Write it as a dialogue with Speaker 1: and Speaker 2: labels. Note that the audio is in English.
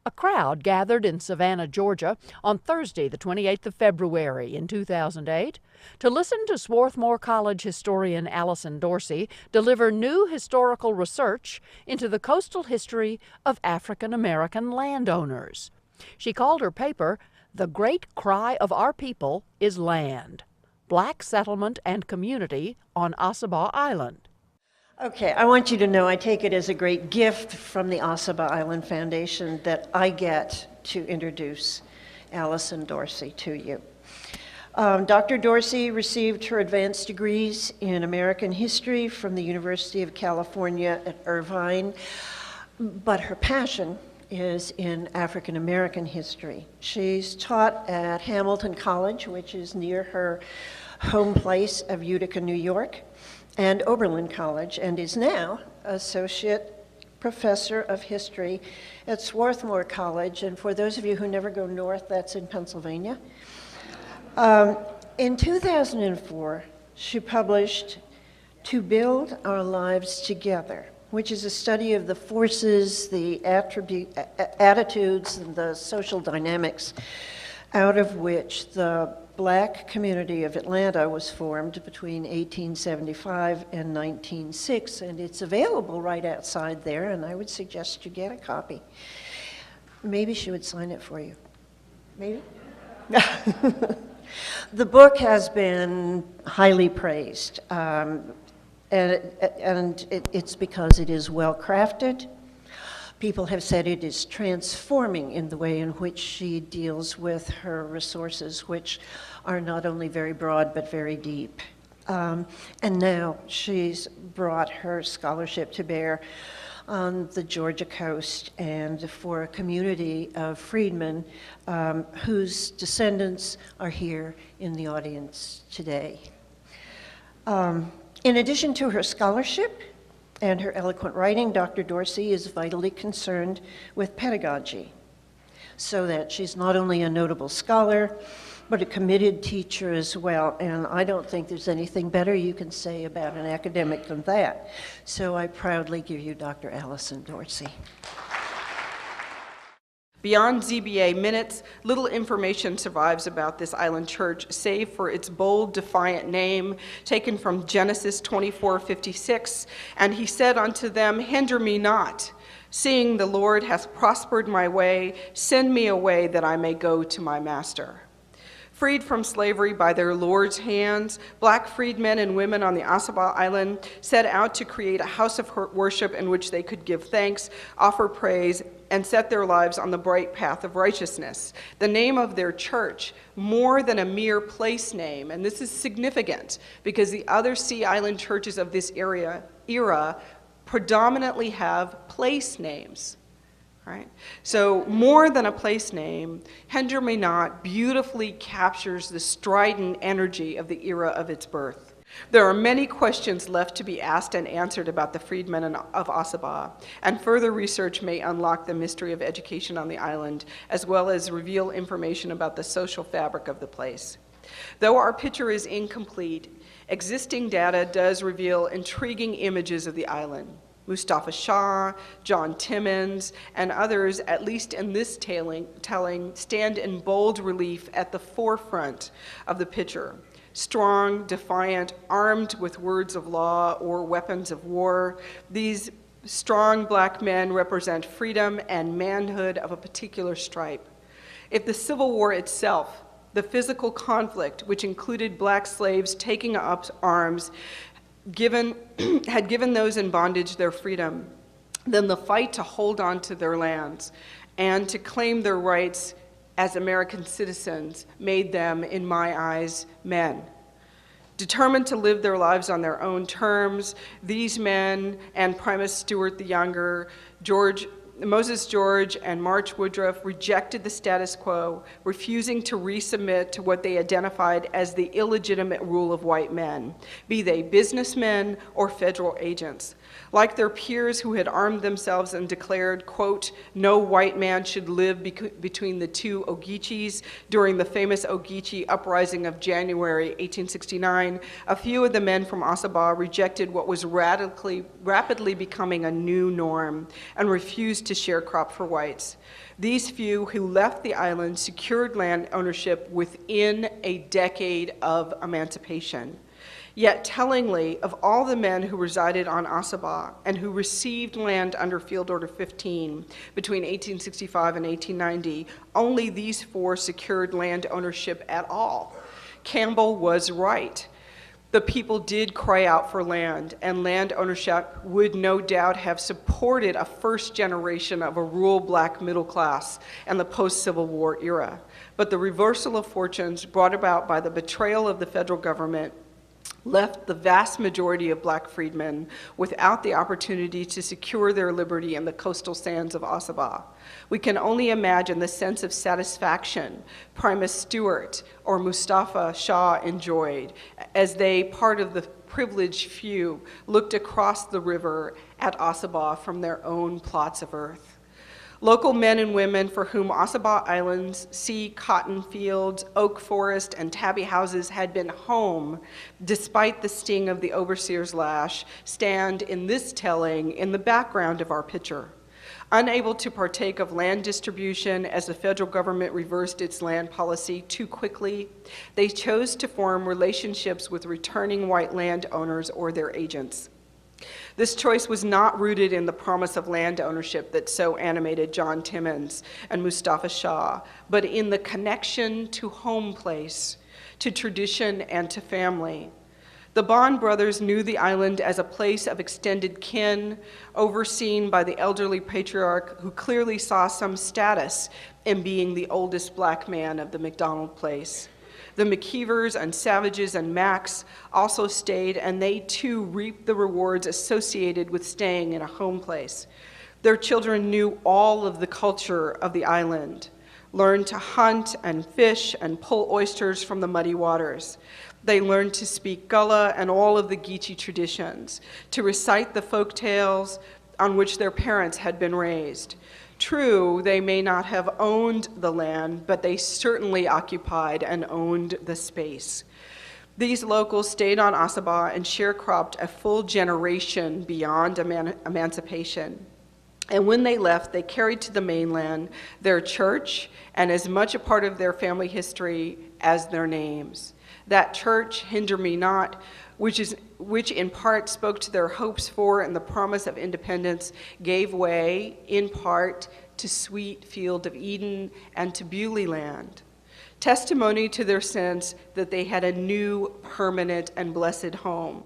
Speaker 1: A crowd gathered in Savannah, Georgia on Thursday, the 28th of February in 2008 to listen to Swarthmore College historian Allison Dorsey deliver new historical research into the coastal history of African American landowners. She called her paper, "The Great Cry of Our People is Land: Black Settlement and Community on Ossabaw Island."
Speaker 2: Okay, I want you to know I take it as a great gift from the Ossabaw Island Foundation that I get to introduce Allison Dorsey to you. Dr. Dorsey received her advanced degrees in American history from the University of California at Irvine, but her passion is in African American history. She's taught at Hamilton College, which is near her home place of Utica, New York, and Oberlin College, and is now Associate Professor of History at Swarthmore College. And for those of you who never go north, that's in Pennsylvania. In 2004, she published To Build Our Lives Together, which is a study of the forces, the attitudes, and the social dynamics out of which the Black community of Atlanta was formed between 1875 and 1906, and it's available right outside there, and I would suggest you get a copy. Maybe she would sign it for you. Maybe? The book has been highly praised, and it's because it is well crafted. People have said it is transforming in the way in which she deals with her resources, which are not only very broad but very deep. And now she's brought her scholarship to bear on the Georgia coast and for a community of freedmen whose descendants are here in the audience today. In addition to her scholarship and her eloquent writing, Dr. Dorsey is vitally concerned with pedagogy, so that she's not only a notable scholar, but a committed teacher as well. And I don't think there's anything better you can say about an academic than that. So I proudly give you Dr. Allison Dorsey.
Speaker 3: Beyond ZBA minutes, little information survives about this island church, save for its bold, defiant name, taken from Genesis 24:56. And he said unto them, "Hinder me not, seeing the Lord hath prospered my way. Send me away that I may go to my master." Freed from slavery by their Lord's hands, Black freedmen and women on the Ossabaw Island set out to create a house of worship in which they could give thanks, offer praise, and set their lives on the bright path of righteousness. The name of their church, more than a mere place name, and this is significant because the other Sea Island churches of this era predominantly have place names. Right? So more than a place name, Hinder Me Not beautifully captures the strident energy of the era of its birth. There are many questions left to be asked and answered about the freedmen of Ossabaw, and further research may unlock the mystery of education on the island, as well as reveal information about the social fabric of the place. Though our picture is incomplete, existing data does reveal intriguing images of the island. Mustafa Shah, John Timmons, and others, at least in this telling, stand in bold relief at the forefront of the picture. Strong, defiant, armed with words of law or weapons of war, these strong Black men represent freedom and manhood of a particular stripe. If the Civil War itself, the physical conflict, which included Black slaves taking up arms, had given those in bondage their freedom, then the fight to hold on to their lands and to claim their rights as American citizens made them, in my eyes, men. Determined to live their lives on their own terms, these men and Primus Stewart the Younger, Moses George, and March Woodruff rejected the status quo, refusing to resubmit to what they identified as the illegitimate rule of white men, be they businessmen or federal agents. Like their peers who had armed themselves and declared, quote, no white man should live between the two Ogeechis during the famous Ogeechee uprising of January 1869, a few of the men from Ossabaw rejected what was rapidly becoming a new norm and refused to sharecrop for whites. These few who left the island secured land ownership within a decade of emancipation. Yet tellingly, of all the men who resided on Ossabaw and who received land under Field Order 15 between 1865 and 1890, only these 4 secured land ownership at all. Campbell was right. The people did cry out for land, and land ownership would no doubt have supported a first generation of a rural black middle class and the post-Civil War era. But the reversal of fortunes brought about by the betrayal of the federal government left the vast majority of black freedmen without the opportunity to secure their liberty in the coastal sands of Ossabaw. We can only imagine the sense of satisfaction Primus Stewart or Mustafa Shah enjoyed as they, part of the privileged few, looked across the river at Ossabaw from their own plots of earth. Local men and women for whom Ossabaw Island's sea cotton fields, oak forest, and tabby houses had been home, despite the sting of the overseer's lash, stand in this telling in the background of our picture. Unable to partake of land distribution as the federal government reversed its land policy too quickly, they chose to form relationships with returning white landowners or their agents. This choice was not rooted in the promise of land ownership that so animated John Timmons and Mustafa Shah, but in the connection to home place, to tradition, and to family. The Bond brothers knew the island as a place of extended kin, overseen by the elderly patriarch who clearly saw some status in being the oldest black man of the McDonald place. The McKeevers and Savages and Macs also stayed, and they too reaped the rewards associated with staying in a home place. Their children knew all of the culture of the island, learned to hunt and fish and pull oysters from the muddy waters. They learned to speak Gullah and all of the Geechee traditions, to recite the folk tales on which their parents had been raised. True, they may not have owned the land, but they certainly occupied and owned the space. These locals stayed on Ossabaw and sharecropped a full generation beyond emancipation. And when they left, they carried to the mainland their church and as much a part of their family history as their names. That church, Hinder Me Not, which in part spoke to their hopes for and the promise of independence, gave way, in part, to Sweet Field of Eden and to Bewley Land, testimony to their sense that they had a new, permanent, and blessed home.